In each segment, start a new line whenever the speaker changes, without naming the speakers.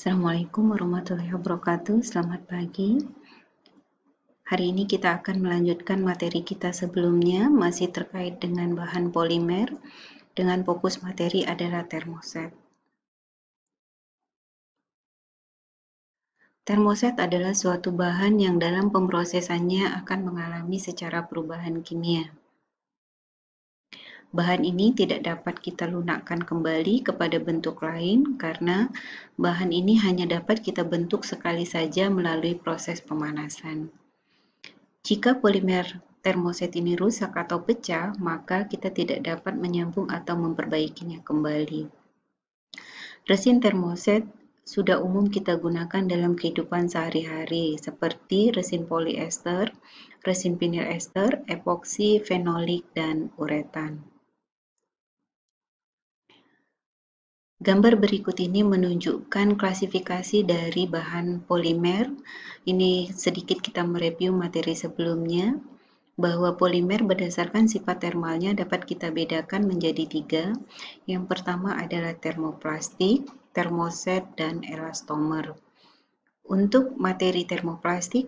Assalamualaikum warahmatullahi wabarakatuh. Selamat pagi. Hari ini kita akan melanjutkan materi kita sebelumnya, masih terkait dengan bahan polimer, dengan fokus materi adalah termoset. Termoset adalah suatu bahan yang dalam pemrosesannya akan mengalami secara perubahan kimia. Bahan ini tidak dapat kita lunakkan kembali kepada bentuk lain karena bahan ini hanya dapat kita bentuk sekali saja melalui proses pemanasan. Jika polimer termoset ini rusak atau pecah, maka kita tidak dapat menyambung atau memperbaikinya kembali. Resin termoset sudah umum kita gunakan dalam kehidupan sehari-hari, seperti resin poliester, resin vinil ester, epoksi, fenolik, dan uretan. Gambar berikut ini menunjukkan klasifikasi dari bahan polimer. Ini sedikit kita mereview materi sebelumnya, bahwa polimer berdasarkan sifat termalnya dapat kita bedakan menjadi 3. Yang pertama adalah termoplastik, termoset, dan elastomer. Untuk materi termoplastik,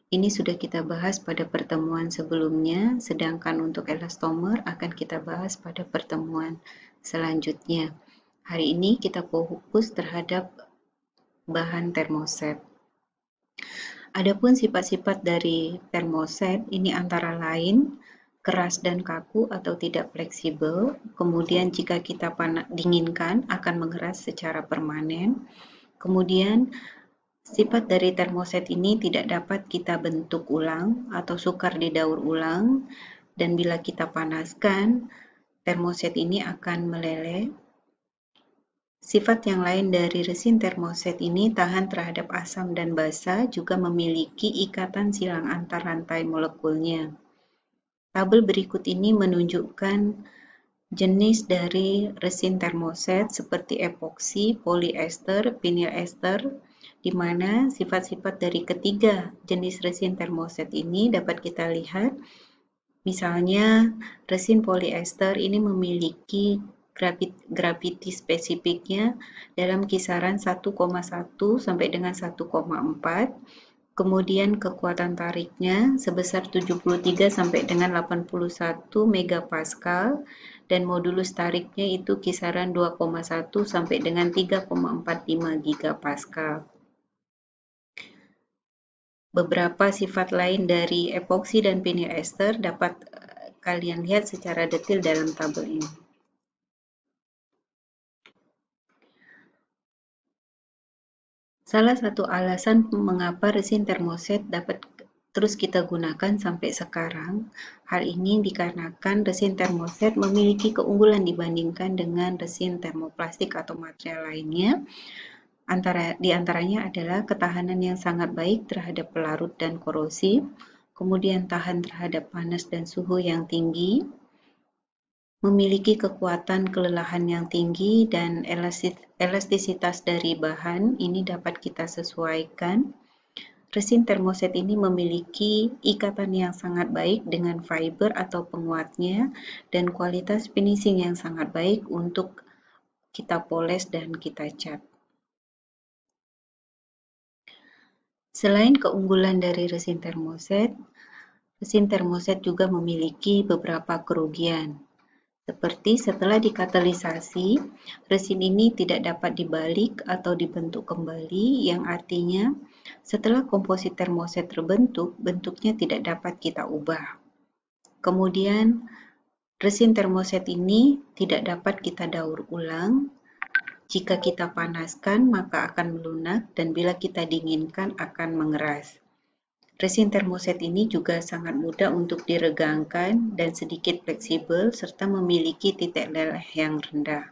ini sudah kita bahas pada pertemuan sebelumnya, sedangkan untuk elastomer akan kita bahas pada pertemuan selanjutnya. Hari ini kita fokus terhadap bahan termoset. Adapun sifat-sifat dari termoset ini antara lain keras dan kaku atau tidak fleksibel. Kemudian jika kita dinginkan akan mengeras secara permanen. Kemudian sifat dari termoset ini tidak dapat kita bentuk ulang atau sukar didaur ulang, dan bila kita panaskan termoset ini akan meleleh. Sifat yang lain dari resin termoset ini tahan terhadap asam dan basa, juga memiliki ikatan silang antar rantai molekulnya. Tabel berikut ini menunjukkan jenis dari resin termoset seperti epoksi, poliester, vinil ester, di mana sifat-sifat dari ketiga jenis resin termoset ini dapat kita lihat. Misalnya, resin poliester ini memiliki gravity spesifiknya dalam kisaran 1,1 sampai dengan 1,4. Kemudian kekuatan tariknya sebesar 73 sampai dengan 81 megapascal dan modulus tariknya itu kisaran 2,1 sampai dengan 3,45 gigapascal. Beberapa sifat lain dari epoksi dan vinil ester dapat kalian lihat secara detail dalam tabel ini. Salah satu alasan mengapa resin termoset dapat terus kita gunakan sampai sekarang, hal ini dikarenakan resin termoset memiliki keunggulan dibandingkan dengan resin termoplastik atau material lainnya. Di antaranya adalah ketahanan yang sangat baik terhadap pelarut dan korosi, kemudian tahan terhadap panas dan suhu yang tinggi, memiliki kekuatan kelelahan yang tinggi, dan elastisitas dari bahan ini dapat kita sesuaikan. Resin termoset ini memiliki ikatan yang sangat baik dengan fiber atau penguatnya dan kualitas finishing yang sangat baik untuk kita poles dan kita cat. Selain keunggulan dari resin termoset juga memiliki beberapa kerugian. Seperti setelah dikatalisasi, resin ini tidak dapat dibalik atau dibentuk kembali, yang artinya setelah komposit termoset terbentuk, bentuknya tidak dapat kita ubah. Kemudian, resin termoset ini tidak dapat kita daur ulang. Jika kita panaskan, maka akan melunak, dan bila kita dinginkan akan mengeras. Resin termoset ini juga sangat mudah untuk diregangkan dan sedikit fleksibel serta memiliki titik leleh yang rendah.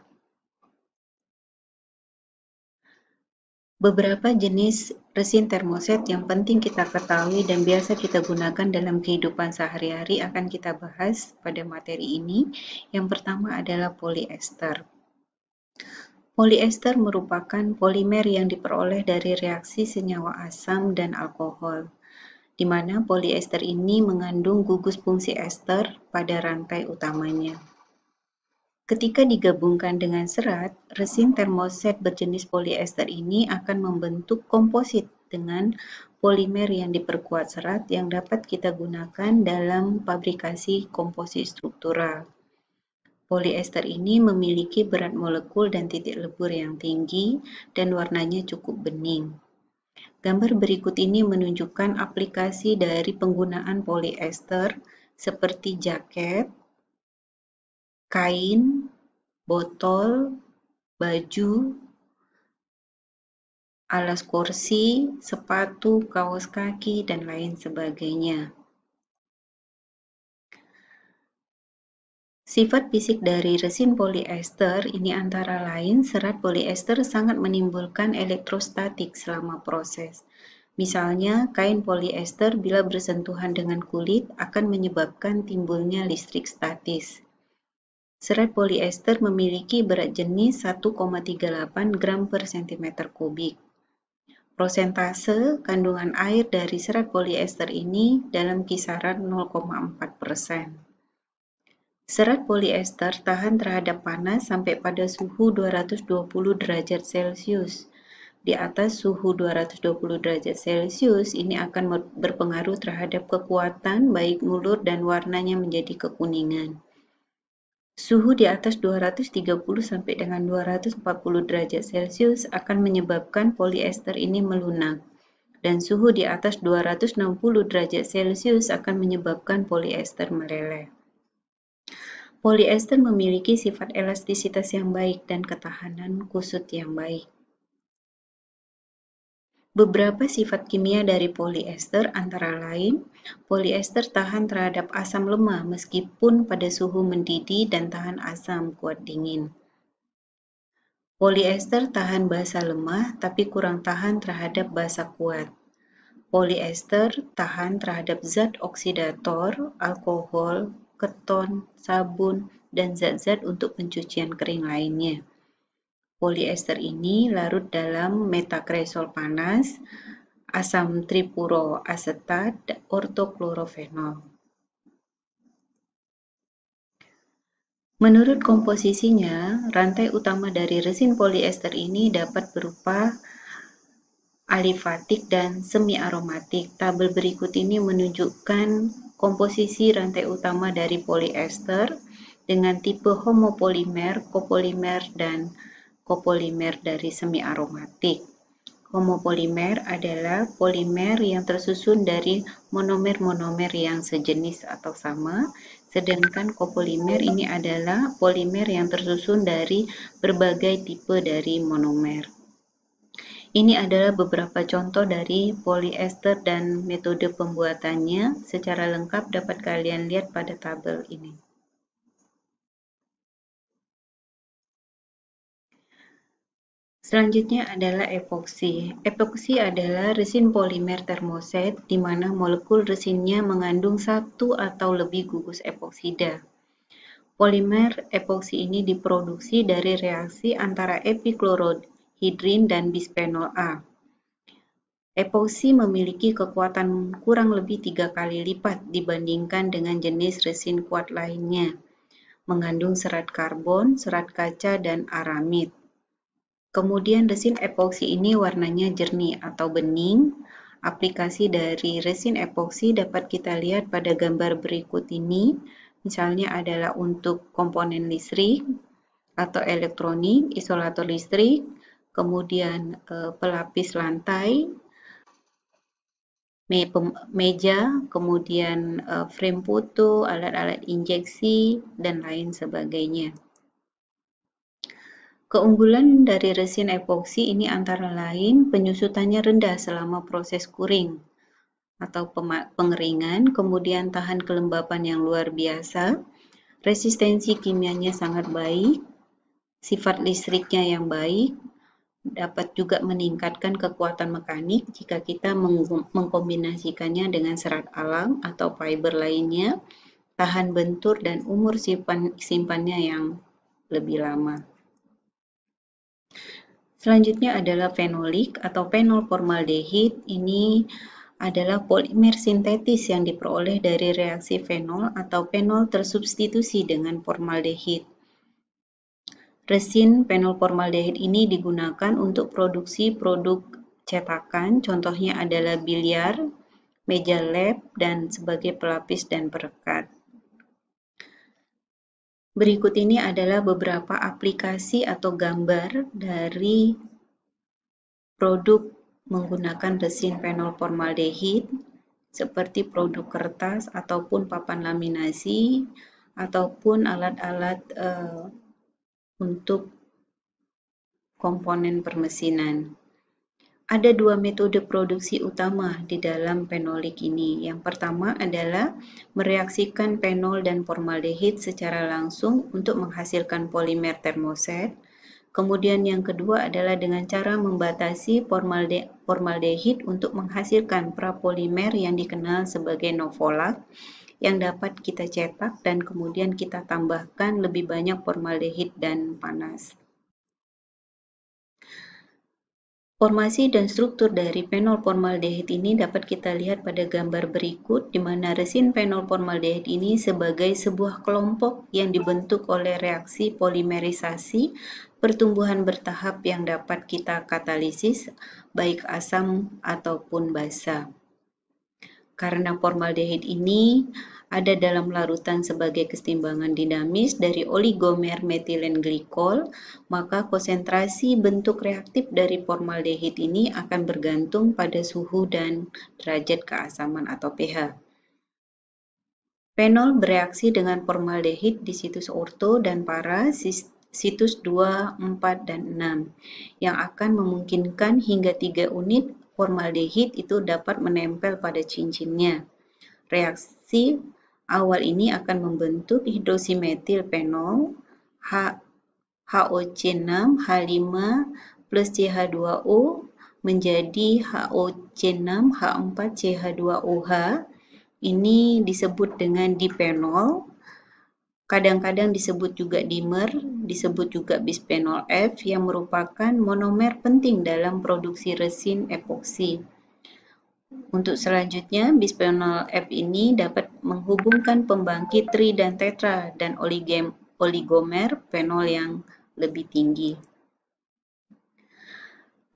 Beberapa jenis resin termoset yang penting kita ketahui dan biasa kita gunakan dalam kehidupan sehari-hari akan kita bahas pada materi ini. Yang pertama adalah poliester. Poliester merupakan polimer yang diperoleh dari reaksi senyawa asam dan alkohol, di mana poliester ini mengandung gugus fungsi ester pada rantai utamanya. Ketika digabungkan dengan serat, resin termoset berjenis poliester ini akan membentuk komposit dengan polimer yang diperkuat serat yang dapat kita gunakan dalam fabrikasi komposit struktural. Poliester ini memiliki berat molekul dan titik lebur yang tinggi dan warnanya cukup bening. Gambar berikut ini menunjukkan aplikasi dari penggunaan poliester seperti jaket, kain, botol, baju, alas kursi, sepatu, kaos kaki, dan lain sebagainya. Sifat fisik dari resin poliester ini antara lain serat poliester sangat menimbulkan elektrostatik selama proses. Misalnya, kain poliester bila bersentuhan dengan kulit akan menyebabkan timbulnya listrik statis. Serat poliester memiliki berat jenis 1,38 gram per cm kubik. Prosentase kandungan air dari serat poliester ini dalam kisaran 0,4%. Serat poliester tahan terhadap panas sampai pada suhu 220 derajat Celcius. Di atas suhu 220 derajat Celcius ini akan berpengaruh terhadap kekuatan baik ngulur dan warnanya menjadi kekuningan. Suhu di atas 230 sampai dengan 240 derajat Celcius akan menyebabkan poliester ini melunak, dan suhu di atas 260 derajat Celcius akan menyebabkan poliester meleleh. Poliester memiliki sifat elastisitas yang baik dan ketahanan kusut yang baik. Beberapa sifat kimia dari poliester antara lain, poliester tahan terhadap asam lemah meskipun pada suhu mendidih dan tahan asam kuat dingin. Poliester tahan basa lemah tapi kurang tahan terhadap basa kuat. Poliester tahan terhadap zat oksidator, alkohol, keton, sabun, dan zat-zat untuk pencucian kering lainnya. Poliester ini larut dalam metakresol panas, asam tripuroasetat, ortoklorofenol. Menurut komposisinya, rantai utama dari resin poliester ini dapat berupa alifatik dan semi-aromatik. Tabel berikut ini menunjukkan komposisi rantai utama dari poliester dengan tipe homopolimer, kopolimer, dan kopolimer dari semi-aromatik. Homopolimer adalah polimer yang tersusun dari monomer-monomer yang sejenis atau sama, sedangkan kopolimer ini adalah polimer yang tersusun dari berbagai tipe dari monomer. Ini adalah beberapa contoh dari poliester dan metode pembuatannya. Secara lengkap dapat kalian lihat pada tabel ini. Selanjutnya adalah epoksi. Epoksi adalah resin polimer termoset di mana molekul resinnya mengandung satu atau lebih gugus epoksida. Polimer epoksi ini diproduksi dari reaksi antara epiklorodhidrin dan bisphenol A. Epoksi memiliki kekuatan kurang lebih 3 kali lipat dibandingkan dengan jenis resin kuat lainnya, mengandung serat karbon, serat kaca, dan aramid. Kemudian resin epoksi ini warnanya jernih atau bening. Aplikasi dari resin epoksi dapat kita lihat pada gambar berikut ini. Misalnya adalah untuk komponen listrik atau elektronik, isolator listrik, kemudian pelapis lantai, meja, kemudian frame foto, alat-alat injeksi, dan lain sebagainya. Keunggulan dari resin epoksi ini antara lain penyusutannya rendah selama proses kuring atau pengeringan, kemudian tahan kelembapan yang luar biasa, resistensi kimianya sangat baik, sifat listriknya yang baik, dapat juga meningkatkan kekuatan mekanik jika kita mengkombinasikannya dengan serat alam atau fiber lainnya, tahan bentur dan umur simpannya yang lebih lama. Selanjutnya adalah fenolik atau fenol formaldehid. Ini adalah polimer sintetis yang diperoleh dari reaksi fenol atau fenol tersubstitusi dengan formaldehid. Resin fenolformaldehid ini digunakan untuk produksi produk cetakan, contohnya adalah bilyar, meja lab, dan sebagai pelapis dan perekat. Berikut ini adalah beberapa aplikasi atau gambar dari produk menggunakan resin fenolformaldehid seperti produk kertas ataupun papan laminasi ataupun alat-alat untuk komponen permesinan. Ada dua metode produksi utama di dalam fenolik ini. Yang pertama adalah mereaksikan fenol dan formaldehid secara langsung untuk menghasilkan polimer termoset. Kemudian yang kedua adalah dengan cara membatasi formaldehid untuk menghasilkan prapolimer yang dikenal sebagai novolak yang dapat kita cetak dan kemudian kita tambahkan lebih banyak formaldehid dan panas. Formasi dan struktur dari fenolformaldehid ini dapat kita lihat pada gambar berikut, di mana resin fenolformaldehid ini sebagai sebuah kelompok yang dibentuk oleh reaksi polimerisasi pertumbuhan bertahap yang dapat kita katalisis, baik asam ataupun basa. Karena formaldehid ini ada dalam larutan sebagai kesetimbangan dinamis dari oligomer metilen glikol, maka konsentrasi bentuk reaktif dari formaldehid ini akan bergantung pada suhu dan derajat keasaman atau pH. Fenol bereaksi dengan formaldehid di situs orto dan para situs 2, 4, dan 6, yang akan memungkinkan hingga 3 unit formaldehid itu dapat menempel pada cincinnya. Reaksi awal ini akan membentuk hidroksimetil fenol HOC6 H5 plus CH2O menjadi HOC6 H4 CH2OH. Ini disebut dengan difenol. Kadang-kadang disebut juga dimer, disebut juga bisphenol F yang merupakan monomer penting dalam produksi resin epoksi. Untuk selanjutnya, bisphenol F ini dapat menghubungkan pembangkit tri dan tetra dan oligomer fenol yang lebih tinggi.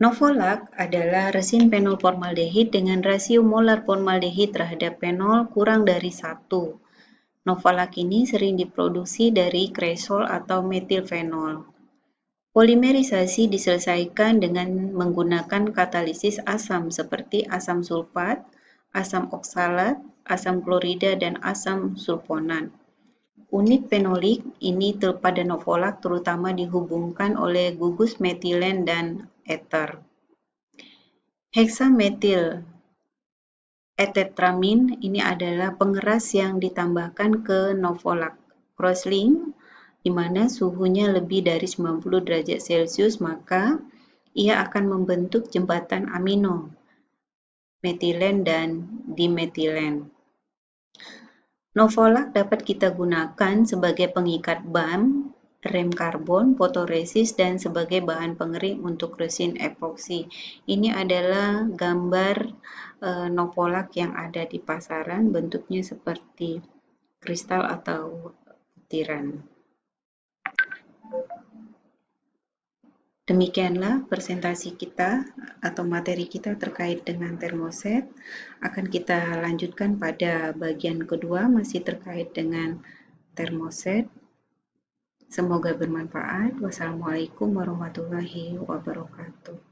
Novolak adalah resin fenolformaldehid dengan rasio molar formaldehid terhadap fenol kurang dari 1. Novolak ini sering diproduksi dari kresol atau metilfenol. Polimerisasi diselesaikan dengan menggunakan katalisis asam seperti asam sulfat, asam oksalat, asam klorida, dan asam sulfonat. Unit fenolik ini pada novolak terutama dihubungkan oleh gugus metilen dan eter. Heksametil etetramin ini adalah pengeras yang ditambahkan ke novolak crosslink, di mana suhunya lebih dari 90 derajat Celcius, maka ia akan membentuk jembatan amino, metilen dan dimetilen. Novolak dapat kita gunakan sebagai pengikat ban, rem karbon, fotoresis, dan sebagai bahan pengering untuk resin epoksi. Ini adalah gambar novolak yang ada di pasaran, bentuknya seperti kristal atau butiran. Demikianlah presentasi kita atau materi kita terkait dengan termoset. Akan kita lanjutkan pada bagian kedua masih terkait dengan termoset. Semoga bermanfaat. Wassalamualaikum warahmatullahi wabarakatuh.